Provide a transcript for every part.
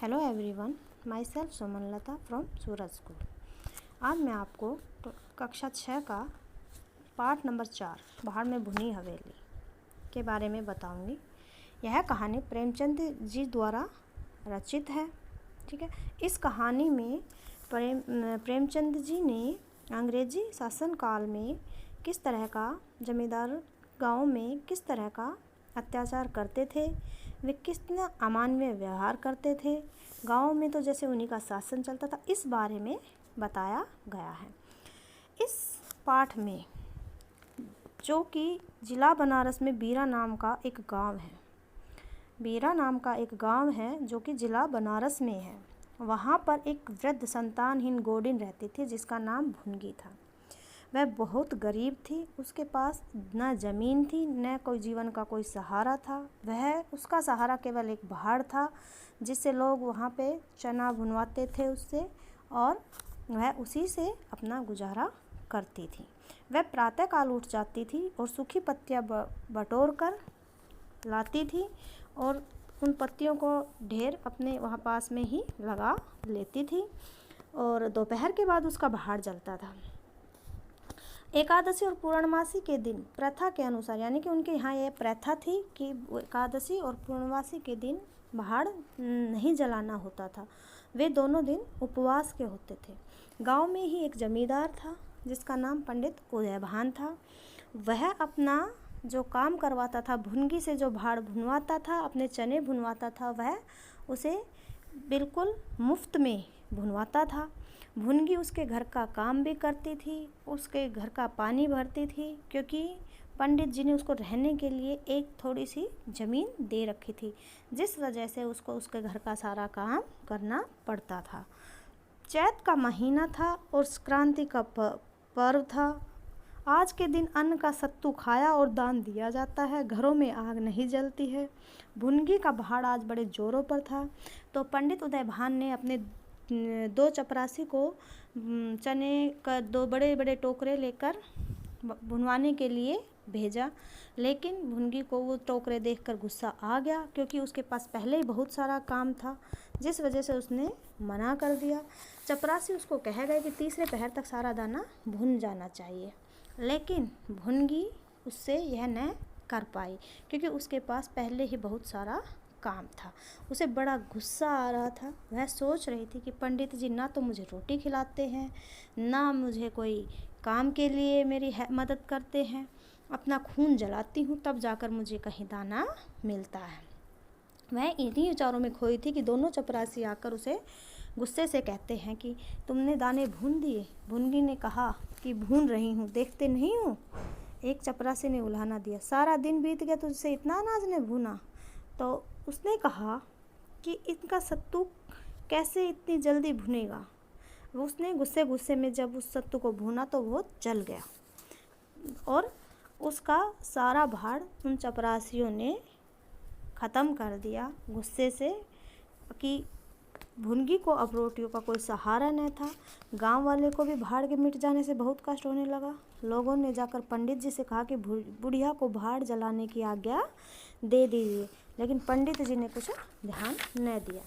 Hello everyone, my self Sumanlata from Suraj school. आज मैं आपको कक्षा 6 का पाठ नंबर 4 बाहर में भुनी हवेली के बारे में बताऊंगी। यह कहानी प्रेमचंद जी द्वारा रचित है। ठीक है, इस कहानी में प्रेमचंद जी ने अंग्रेजी शासनकाल में किस तरह का जमींदार गांव में किस तरह का अत्याचार करते थे, वे कितना अमानवीय व्यवहार करते थे गांव में, तो जैसे उन्हीं का शासन चलता था, इस बारे में बताया गया है। इस पाठ में जो कि जिला बनारस में बीरा नाम का एक गांव है, बीरा नाम का एक गांव है जो कि जिला बनारस में है। वहाँ पर एक वृद्ध संतानहीन गोडिन रहती थी जिसका नाम भुनगी था। वह बहुत गरीब थी, उसके पास न ज़मीन थी न कोई जीवन का कोई सहारा था। उसका सहारा केवल एक भाड़ था जिससे लोग वहाँ पे चना भुनवाते थे उससे, और वह उसी से अपना गुजारा करती थी। वह प्रातःकाल उठ जाती थी और सूखी पत्तियाँ बटोर कर लाती थी और उन पत्तियों को ढेर अपने वहाँ पास में ही लगा लेती थी, और दोपहर के बाद उसका भाड़ जलता था। एकादशी और पूर्णमासी के दिन प्रथा के अनुसार, यानी कि उनके यहाँ ये प्रथा थी कि एकादशी और पूर्णमासी के दिन भाड़ नहीं जलाना होता था। वे दोनों दिन उपवास के होते थे। गांव में ही एक जमींदार था जिसका नाम पंडित उदयभान था। वह अपना जो काम करवाता था, भुनगी से जो भाड़ भुनवाता था, अपने चने भुनवाता था, वह उसे बिल्कुल मुफ्त में भुनवाता था। भुनगी उसके घर का काम भी करती थी, उसके घर का पानी भरती थी, क्योंकि पंडित जी ने उसको रहने के लिए एक थोड़ी सी ज़मीन दे रखी थी, जिस वजह से उसको उसके घर का सारा काम करना पड़ता था। चैत का महीना था और संक्रांति का पर्व था। आज के दिन अन्न का सत्तू खाया और दान दिया जाता है, घरों में आग नहीं जलती है। भुनगी का भाड़ आज बड़े जोरों पर था, तो पंडित उदयभान ने अपने 2 चपरासी को चने का 2 बड़े बड़े टोकरे लेकर भुनवाने के लिए भेजा। लेकिन भुनगी को वो टोकरे देखकर गुस्सा आ गया, क्योंकि उसके पास पहले ही बहुत सारा काम था, जिस वजह से उसने मना कर दिया। चपरासी उसको कह गए कि तीसरे पहर तक सारा दाना भुन जाना चाहिए, लेकिन भुनगी उससे यह न कर पाई, क्योंकि उसके पास पहले ही बहुत सारा काम था। उसे बड़ा गुस्सा आ रहा था। वह सोच रही थी कि पंडित जी ना तो मुझे रोटी खिलाते हैं, ना मुझे कोई काम के लिए मेरी मदद करते हैं। अपना खून जलाती हूँ तब जाकर मुझे कहीं दाना मिलता है। वह इन्हीं विचारों में खोई थी कि दोनों चपरासी आकर उसे गुस्से से कहते हैं कि तुमने दाने भून दिए। भुनगी ने कहा कि भून रही हूँ, देखते नहीं हूँ। एक चपरासी ने उल्हाना दिया, सारा दिन बीत गया तुझसे इतना अनाज ने भूना। तो उसने कहा कि इनका सत्तू कैसे इतनी जल्दी भुनेगा। उसने गुस्से में जब उस सत्तू को भुना तो वो जल गया, और उसका सारा भाड़ उन चपरासियों ने ख़त्म कर दिया, गुस्से से कि भुनगी को अब रोटियों का कोई सहारा न था। गांव वाले को भी भाड़ के मिट जाने से बहुत कष्ट होने लगा। लोगों ने जाकर पंडित जी से कहा कि बुढ़िया को भाड़ जलाने की आज्ञा दे दीजिए, लेकिन पंडित जी ने कुछ ध्यान न दिया।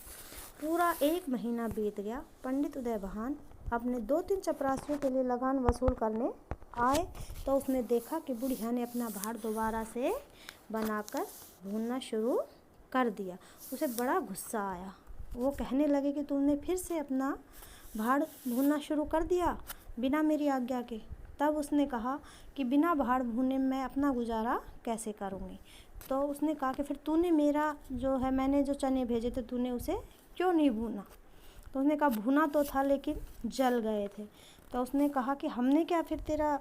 पूरा 1 महीना बीत गया। पंडित उदयभान अपने 2-3 चपरासियों के लिए लगान वसूल करने आए, तो उसने देखा कि बुढ़िया ने अपना भाड़ दोबारा से बनाकर भूनना शुरू कर दिया। उसे बड़ा गुस्सा आया। वो कहने लगे कि तुमने फिर से अपना भाड़ भूनना शुरू कर दिया बिना मेरी आज्ञा के। तब उसने कहा कि बिना भाड़ भूने मैं अपना गुजारा कैसे करूँगी। तो उसने कहा कि फिर तूने मेरा जो है, मैंने जो चने भेजे थे, तूने उसे क्यों नहीं भूना। तो उसने कहा भूना तो था लेकिन जल गए थे। तो उसने कहा कि हमने क्या फिर तेरा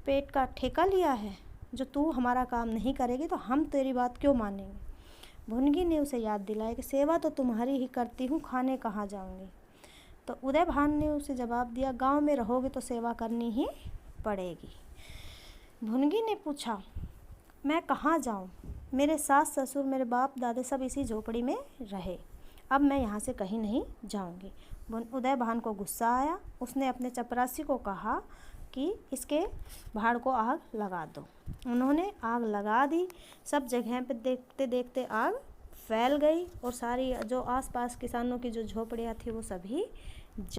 पेट का ठेका लिया है, जो तू हमारा काम नहीं करेगी तो हम तेरी बात क्यों मानेंगे। भुनगी ने उसे याद दिलाया कि सेवा तो तुम्हारी ही करती हूँ, खाने कहाँ जाऊँगी। तो उदयभान ने उसे जवाब दिया, गांव में रहोगे तो सेवा करनी ही पड़ेगी। भुनगी ने पूछा, मैं कहाँ जाऊँ, मेरे सास ससुर मेरे बाप दादे सब इसी झोपड़ी में रहे, अब मैं यहाँ से कहीं नहीं जाऊँगी। उदयभान को गुस्सा आया। उसने अपने चपरासी को कहा कि इसके भाड़ को आग लगा दो। उन्होंने आग लगा दी। सब जगह पे देखते देखते आग फैल गई और सारी जो आसपास किसानों की जो झोपड़ियाँ थी वो सभी